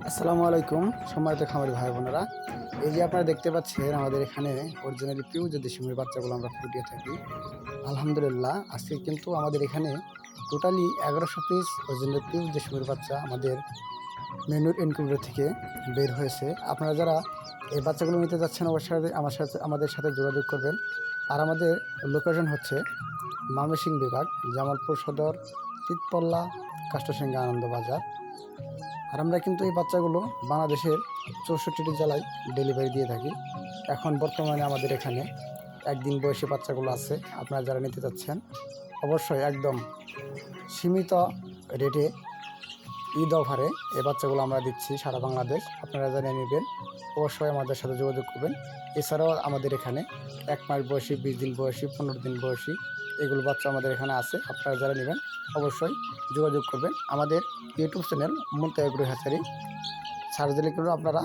আসসালামু আলাইকুম সম্মানিত খামারি ভাই বোনেরা। এই যে আপনারা দেখতে পাচ্ছেন আমাদের এখানে অরিজিনালি পিওর যে দেশি মুরগির বাচ্চাগুলো আমরা ফুটিয়ে থাকি। আলহামদুলিল্লাহ আজকে কিন্তু আমাদের এখানে টোটালি 1100 পিস অরিজিনাল পিওর দেশি মুরগির বাচ্চা আমাদের মেনুর ইনকিউবেটর থেকে বের হয়েছে। আপনারা যারা এই বাচ্চাগুলো নিতে যাচ্ছেন অবশ্যই আমাদের সাথে যোগাযোগ করবেন। আর আমাদের লোকেশন হচ্ছে ময়মনসিংহ বিভাগ, জামালপুর সদর, তিতপল্লা, কাষ্টসিংহা আনন্দবাজার। আর আমরা কিন্তু এই বাচ্চাগুলো বাংলাদেশের 64টি জেলায় ডেলিভারি দিয়ে থাকি। এখন বর্তমানে আমাদের এখানে একদিন বয়সী বাচ্চাগুলো আছে। আপনারা যারা নিতে চাচ্ছেন অবশ্যই একদম সীমিত রেটে ঈদ অফারে এই বাচ্চাগুলো আমরা দিচ্ছি সারা বাংলাদেশ। আপনারা যারা নেবেন অবশ্যই আমাদের সাথে যোগাযোগ করবেন। এছাড়াও আমাদের এখানে 1 মাস বয়সী, 20 দিন বয়সী, 15 দিন বয়সী এগুলো বাচ্চা আমাদের এখানে আছে। আপনারা যারা নেবেন অবশ্যই যোগাযোগ করবেন। আমাদের ইউটিউব চ্যানেল মুনতাহা এগ্রো হ্যাচারি সার্চ দিলে কিন্তু আপনারা